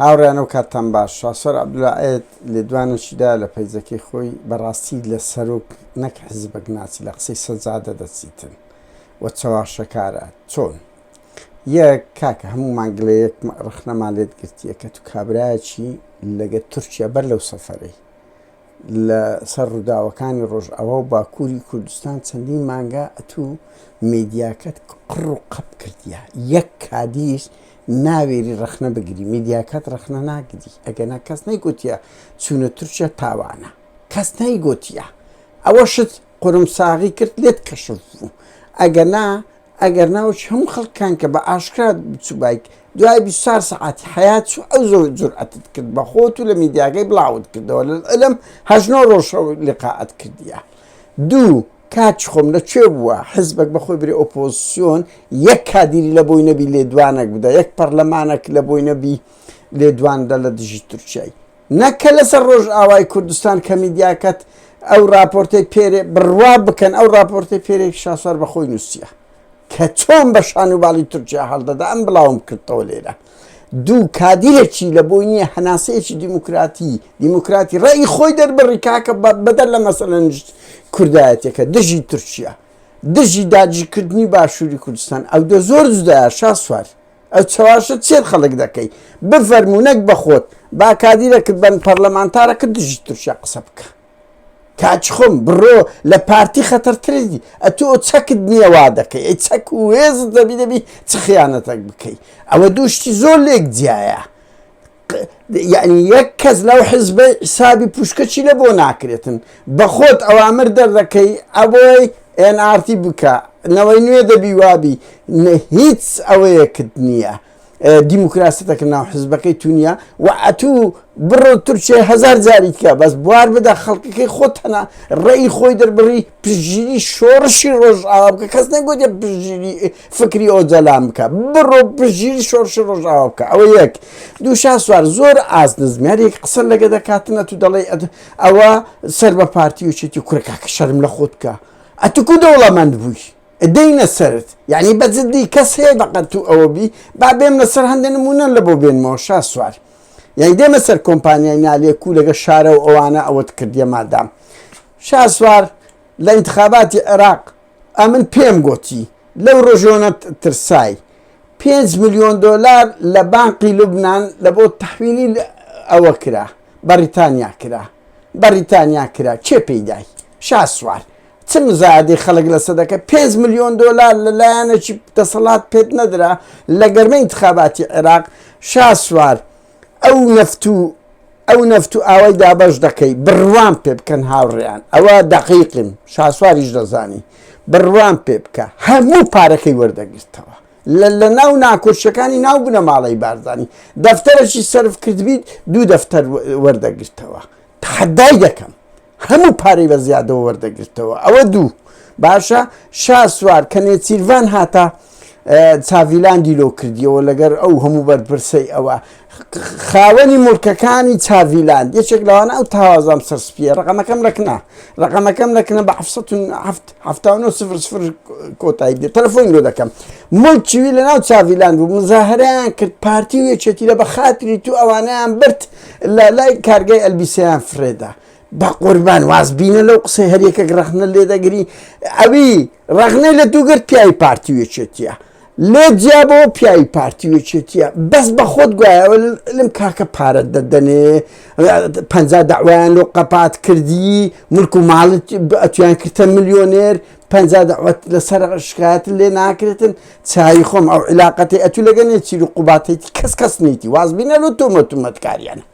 هاوڕێنە و کاتان باش شاسۆر عەبدوڵائێت لێدوانێکیدا لە پەیزەکەی خۆی بەڕاستی لە سەرۆک نەک حزبەک ناچی لە قسەی سەجادە دەچیتن و چاواشەکارە چۆن یەک کاکە هەموو مانگلەیەک ڕخنەمان لێت گرتیە کە تو کابرایەکی لەگە تورکیا بەر لەو سەفەرەی لە سەر ڕووداوەکانی ڕۆژئاوا و باکووری کوردستان چەندین مانگا ئەتوو میدیاکەت قڕ و قەپ کردیە یەک کادیش ناوێری ڕخنە بگری میدیاکەت ڕخنە ناگری ئەگەنا کەس نەیگوتیە چوونە تورکیا تاوانە کەس نەیگوتیە ئەوە شت قورمساغی کرد لێت کەشف بوو ئەگەر ناوچ هەموو خەڵکان کە بە ئاشکرا بچوو بایک دوای 24 ساعتی حیات چوو ئەو زۆر جورئەتت کرد بە خۆت و لە میدیاکەی بڵاوت کردەوە لەم هەژنۆ ڕۆژەوە لقاعەت کردیە دوو کاچ خۆم لەکوێ بووە حزبێک بەخۆی برێ ئۆپۆزیسیۆن یەک کادیری لە بۆی نەبی لێدوانێک بدە یەک پەرلەمانێک لە بۆی نەبی لێدواندا لە دژی تورکیای نەکە لەسەر ڕۆژئاوای کوردستان کە میدیاکەت ئەو راپۆرتەی پێرێ بڕوا بکەن ئەو راپۆرتەی پێرێک شاسوار بەخۆی نووسیە کە چۆن بە شانوباڵی تورکیا هەڵدەدا ئەم بڵاوم کردەوە لێرە دوو کادیرێکی لە بۆی نییە هەناسەیەکی دیموکراتی ڕێی خۆی دەربڕی کاکە بەدەر لە مەسەلەن کوردایەتێکە دژی تورکیا دژی داگیرکردنی باشووری کوردستان ئەو دە زۆر جودایە شاسوار ئەو چاواشە چێر خەڵک دەکەی بفەرمونەک بەخۆت با کادیرەکرد بەن پەرلەمانتارەکە دژی تورکیا قسە بکە کاچ خۆم بڕۆ لە پارتی خەتەرترێتی ئەتۆ چەکت نییە وا دەکەی ئەی چەک و هێزت دەبی چ خیانەتێک بکەی ئەوە دووشتی زۆر لێک جیایە یعنی یەک کەس لەو حزبە حسابی پوشکەچی لە بۆ ناکرێتن بە خۆت ئەوامر دەردەکەی ئەبۆی NRT بکە نەوەی نوێ دەبی وابی هیچ ئەوەیەکت نییە دیموکراسیەکە ناو حزبەکەی تونیە و ئەتوو بڕۆ تورکیای هەزار جاری کە بەس بوار بدە خەڵکەکەی خۆت هەنا ڕێی خۆی دەربڕی پشگیری شۆڕشی ڕۆژئاوا بکە کەس نەگوتێ پشگیری فکری ئۆجەلان بکە بڕۆ پشگیری شۆڕشی ڕۆژئاوا بکە ئەوە یەک دوو شاسوار زۆر ئازنزمیارێک قسە لەگە دەکاتنە تو دەڵێ ئەوە سەر بە پارتی وچێتی کوورەکە کە شەرم لە خۆت بکە ئەتوکو دەوڵەمەند بووی دەینە سرت یعنی بەجددی کەس هەیە بەقەت تو ئەوە بی با بێم لەسەر هەندێک نمونە لە بۆ بێنمەوە شاسوار یعنی دێمە سەر کۆمپانیای نالێک و لەگە شارە و ئەوانە ئەوەت کردیە مادام شاسوار لە ئینتخاباتی عێراق ئەمن پێم گوتی لەو ڕۆژۆنە ترسای 5 ملیۆن دۆلار لە بانقی لوبنان لە بۆ تەحویلی ئەوە کرا بەریتانیا کرا چێ پێیدای شاسوار چ مزایدەی خەڵک لەسەر دەکە 5 ملیۆن دۆلار لەلایەنێکی دەسەڵات پێت نەدرا لە گەرمەی انتخاباتی عێراق شاسوار ئەو نەفت و ئاوای دابەش دەکەی بڕوان پێ بکەن هاوڕێیان ئەوە دەقیقن شاسواریش دەزانی بڕوان پێ بکە هەموو پارەکەی وەردەگرتەوە لە ناو ناکۆچەکانی ناو بنە ماڵی بارزانانی دەفتەرێکی سرف کردبیت دوو دەفتەر وەردەگرتەوە تحەدای دەکەم هەموو پارەی بە زیادەوە وەردەگرتەوە ئەوە دوو باشە شاسوار کە نێچیروان هاتە چاڤیلاندی لۆ کردیەوە لەگەر ئەو هەموو بەرپرسەی ئەوە خاوەنی مولکەکانی چاڤیلاند یەکێک لەوانە ئەو تاوازام سەرسپیە ڕقەمەکەم لەکنە بە 1970 کۆتایی بێت تەلەفۆنی لۆ دەکەم مولکیوی لە ناو چاڤیلاند بوو مزاهرەیان کرد پارتی و یەکێتی لە بە خاتری تو ئەوانەیان برد لە لای کارگای ئەلبیسەیان فرێدا با قوربان وازبینە لەو قسەی هەرێکێک ڕەخنە لێ دەگری ئەوی ڕەخنەی لە دووگرت پیاوی پارتی وێچێتیە لێ جیابەوە پیاوی پارتی وێچێتیە بەس بە خۆت گوایەوە لەم کاکە پارەت دەدەنێ 50 داوایان لۆ قەپات کردی ملک و ماڵت ئەتویان کردە ملیۆنێر 50 داوات لەسەر شکایەت لێ ناکرێتن چای خۆم ئەو علاقەتی ئەتوو لەگە نێچیر و قوباتێتی کەس نیتی وازبینە لە تۆمەتومەتکاریانە